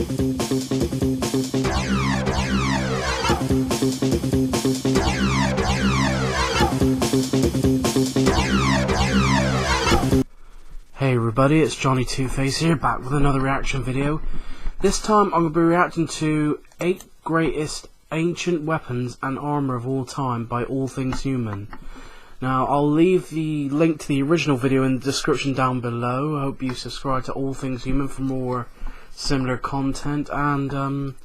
Hey everybody, it's Johnny Two-Face here, back with another reaction video. This time I'm going to be reacting to 8 greatest ancient weapons and armour of all time by All Things Human. Now, I'll leave the link to the original video in the description down below. I hope you subscribe to All Things Human for more similar content, and I'm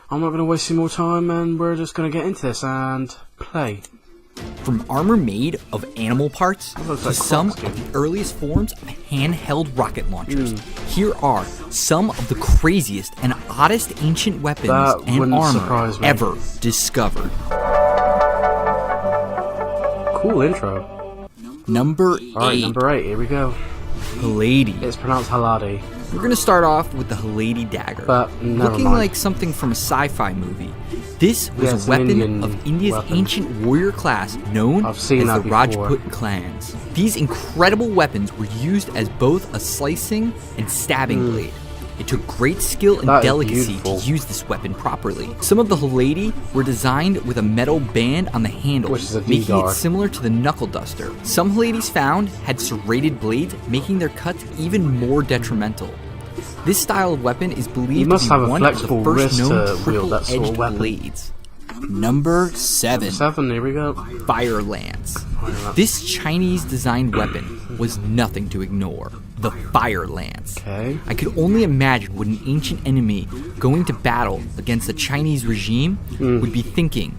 not going to waste any more time, and we're just going to get into this and play. From armor made of animal parts to some of the earliest forms of handheld rocket launchers, here are some of the craziest and oddest ancient weapons and armor ever discovered. Cool intro. Number 8. Alright, number 8, here we go. Haladi. It's pronounced Haladi. We're going to start off with the Haladi dagger. But looking like something from a sci-fi movie. This was a weapon of India's ancient warrior class known as the Rajput clans. These incredible weapons were used as both a slicing and stabbing blade. It took great skill and delicacy to use this weapon properly. Some of the Haladi were designed with a metal band on the handle, making it similar to the knuckle duster. Some Haladis found had serrated blades, making their cuts even more detrimental. This style of weapon is believed to be one of the first known triple-edged blades. Number 7. Here we go. Fire Lance. This Chinese-designed weapon was nothing to ignore. The Fire Lance. I could only imagine what an ancient enemy going to battle against the Chinese regime would be thinking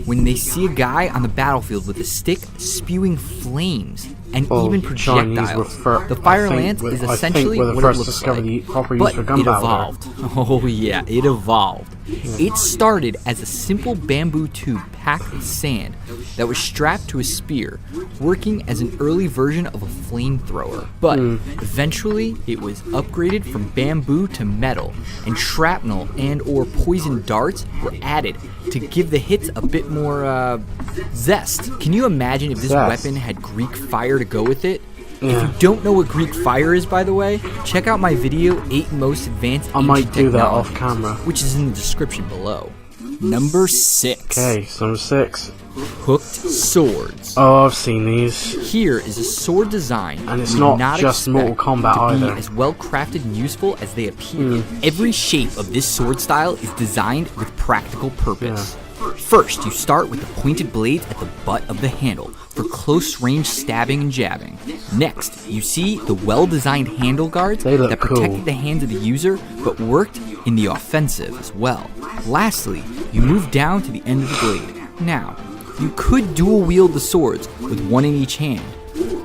when they see a guy on the battlefield with a stick spewing flames and even projectiles. The Fire Lance is essentially what it looks like, but it evolved. Oh yeah, it evolved. It started as a simple bamboo tube packed with sand that was strapped to a spear, working as an early version of a flamethrower. But eventually, it was upgraded from bamboo to metal, and shrapnel and or poison darts were added to give the hits a bit more zest. Can you imagine if this weapon had Greek fire to go with it? If you don't know what Greek fire is, by the way, check out my video 8 most advanced ancient technologies, which is in the description below. Number 6. Okay, so number 6. Hooked swords. Oh, I've seen these. Here is a sword design, and it's not just Mortal Kombat either. Be as well crafted and useful as they appear. Every shape of this sword style is designed with practical purpose. First, you start with the pointed blades at the butt of the handle for close-range stabbing and jabbing. Next, you see the well-designed handle guards that protected the hands of the user but worked in the offensive as well. Lastly, you move down to the end of the blade. Now, you could dual-wield the swords with one in each hand,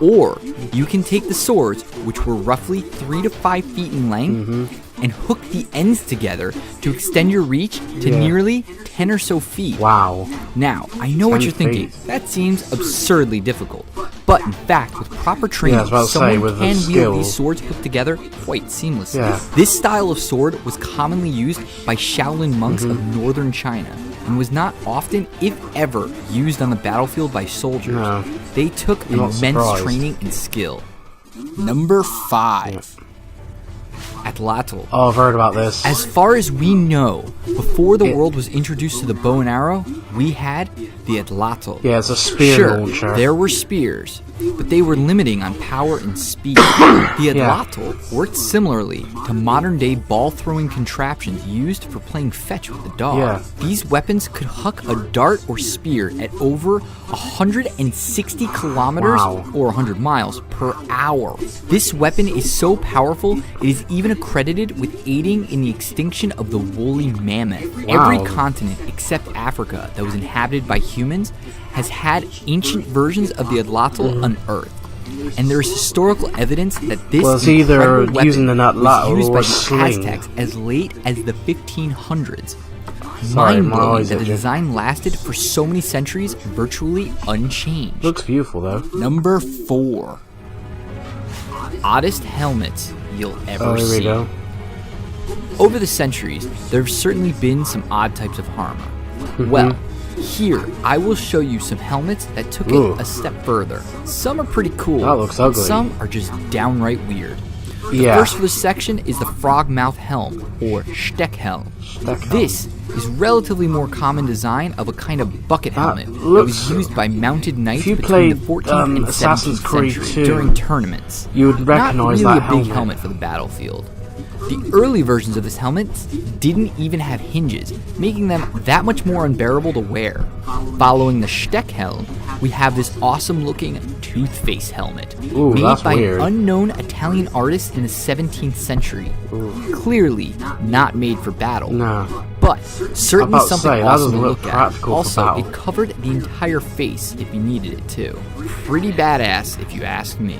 or you can take the swords, which were roughly 3 to 5 feet in length, and hook the ends together to extend your reach to nearly 10 or so feet. Wow. Now, I know what you're thinking. That seems absurdly difficult. But in fact, with proper training, someone can wield these swords put together quite seamlessly. This style of sword was commonly used by Shaolin monks of northern China, and was not often, if ever, used on the battlefield by soldiers. They took immense training and skill. Number 5. Adaptil. Oh, I've heard about this. As far as we know, before the world was introduced to the bow and arrow, we had the Adaptil. Yeah, it's a spear launcher. There were spears, but they were limiting on power and speed. The Adaptil worked similarly to modern-day ball-throwing contraptions used for playing fetch with the dog. These weapons could huck a dart or spear at over 160 kilometers or 100 miles per hour. This weapon is so powerful, it is even accredited with aiding in the extinction of the woolly mammoth. Every continent except Africa that was inhabited by humans has had ancient versions of the Adaptil unearthed. And there is historical evidence that this incredible weapon was used by the Aztecs as late as the 1500s. Mind-blowing that the design lasted for so many centuries, virtually unchanged. Looks beautiful though. Number 4. Oddest helmets you'll ever see. Over the centuries, there have certainly been some odd types of armor. Well, here I will show you some helmets that took it a step further. Some are pretty cool, that looks ugly. Some are just downright weird. The first for this section is the frogmouth helm, or Steckhelm. This is relatively more common design of a kind of bucket helmet that was used by mounted knights between the 14th and 17th century during tournaments. You would recognize Not really that a big helmet for the battlefield. The early versions of this helmet didn't even have hinges, making them that much more unbearable to wear. Following the Steckhelm, we have this awesome-looking tooth-face helmet, made by an unknown Italian artist in the 17th century. Clearly not made for battle, but certainly something awesome to look at. Also, it covered the entire face if you needed it to. Pretty badass, if you ask me.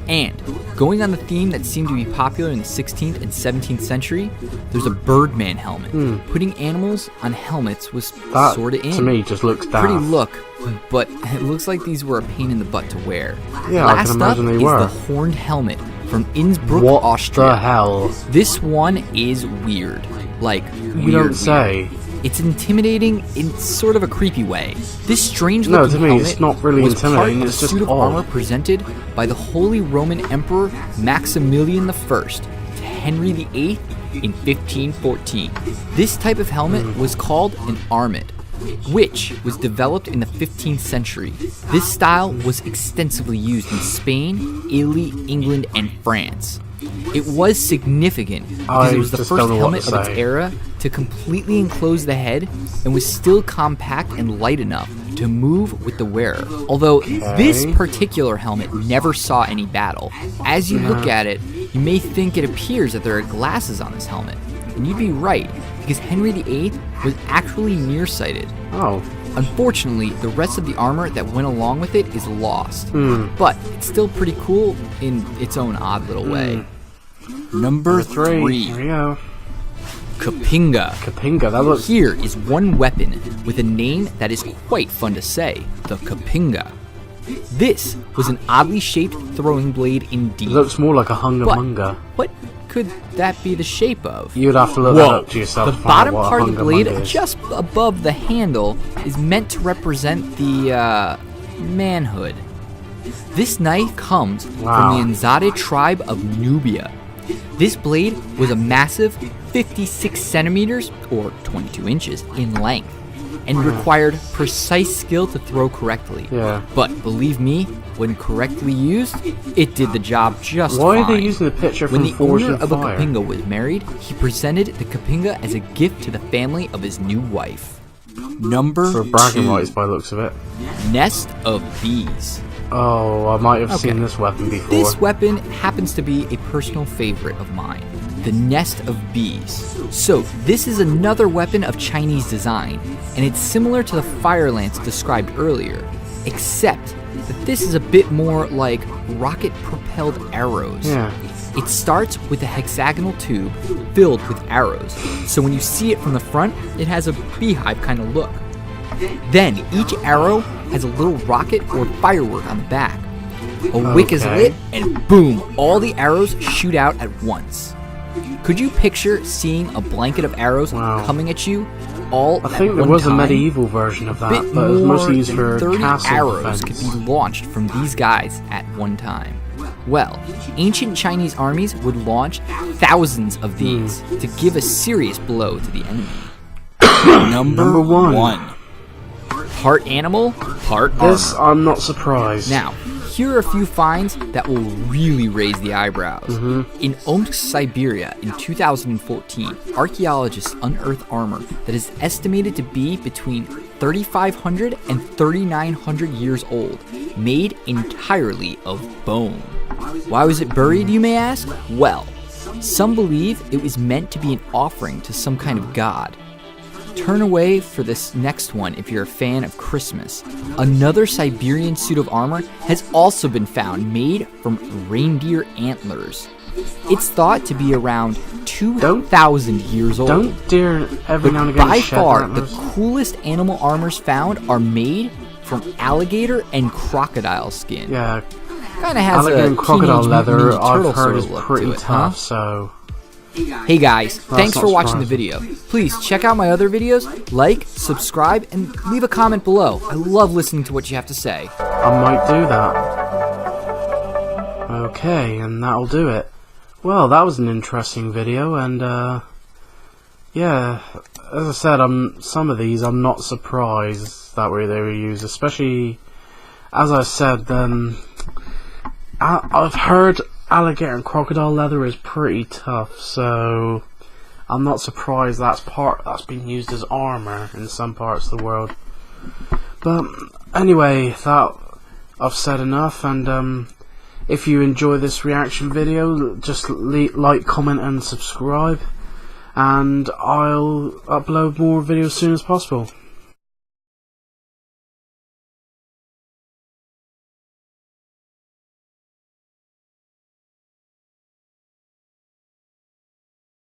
And going on the theme that seemed to be popular in the 16th and 17th century, there's a Birdman helmet. Putting animals on helmets was sorta in. To me, just looks daft. Pretty look, but it looks like these were a pain in the butt to wear. Yeah, Last I can imagine up they is were. the horned helmet from Innsbruck, what Austria. What the hell? This one is weird. Like, You don't say. It's intimidating in sort of a creepy way. This strange No, looking to me, helmet it's not really was intimidating, part of it's the just suit of odd. armor presented by the Holy Roman Emperor Maximilian I to Henry VIII in 1514. This type of helmet was called an armet, which was developed in the 15th century. This style was extensively used in Spain, Italy, England, and France. It was significant because it was the first helmet of its era to completely enclose the head and was still compact and light enough to move with the wearer. Although this particular helmet never saw any battle. As you look at it, you may think it appears that there are glasses on this helmet. And you'd be right, because Henry VIII was actually nearsighted. Oh. Unfortunately, the rest of the armor that went along with it is lost, but it's still pretty cool in its own odd little way. Number 3. Here we go. Kapenga. Kapenga, that looks... Here is one weapon with a name that is quite fun to say, the Kapenga. This was an oddly shaped throwing blade indeed. It looks more like a hunga-munga. What could that be the shape of? You'd have to look that up to yourself. The bottom part of the blade, just above the handle, is meant to represent the, manhood. This knife comes from the Anzade tribe of Nubia. This blade was a massive 56 centimeters, or 22 inches, in length, and required precise skill to throw correctly. But believe me, when correctly used, it did the job just fine. Why are they using the picture from When the Forged owner in of a Fire? Kapenga was married, he presented the Kapenga as a gift to the family of his new wife. Number For bragging 2. rights by the looks of it. Nest of Bees. Oh, I might have seen this weapon before. This weapon happens to be a personal favorite of mine, the Nest of Bees. So this is another weapon of Chinese design, and it's similar to the fire lance described earlier, except that this is a bit more like rocket-propelled arrows. It starts with a hexagonal tube filled with arrows, so when you see it from the front, it has a beehive kind of look. Then each arrow has a little rocket or firework on the back. A wick is lit, and boom, all the arrows shoot out at once. Could you picture seeing a blanket of arrows coming at you all at one time? I think there was a medieval version of that, but it was mostly used for 30 castle arrows defense. could be launched from these guys at one time. Well, ancient Chinese armies would launch thousands of these to give a serious blow to the enemy. Number 1. Part animal, part armor. This, I'm not surprised. Now, here are a few finds that will really raise the eyebrows. In Omsk, Siberia, in 2014, archaeologists unearthed armor that is estimated to be between 3,500 and 3,900 years old, made entirely of bone. Why was it buried, you may ask? Well, some believe it was meant to be an offering to some kind of god. Turn away for this next one if you're a fan of Christmas. Another Siberian suit of armor has also been found, made from reindeer antlers. It's thought to be around 2,000 years old. Don't dare every now and again By shed far, that the much. coolest animal armors found are made from alligator and crocodile skin. Yeah, Kind of has alligator a and crocodile Teenage Mutant leather, Ninja I've Turtle heard, sort is of look pretty to it, tough, huh? so... Hey guys, thanks not for watching the surprising. video. Please check out my other videos, like, subscribe, and leave a comment below. I love listening to what you have to say. I might do that. Okay, and that'll do it. Well, that was an interesting video, and yeah, as I said, some of these I'm not surprised that way they were used, especially, as I said, I've heard alligator and crocodile leather is pretty tough, so I'm not surprised that's been used as armor in some parts of the world. But anyway, that I've said enough, and if you enjoy this reaction video, just like, comment and subscribe, and I'll upload more videos as soon as possible.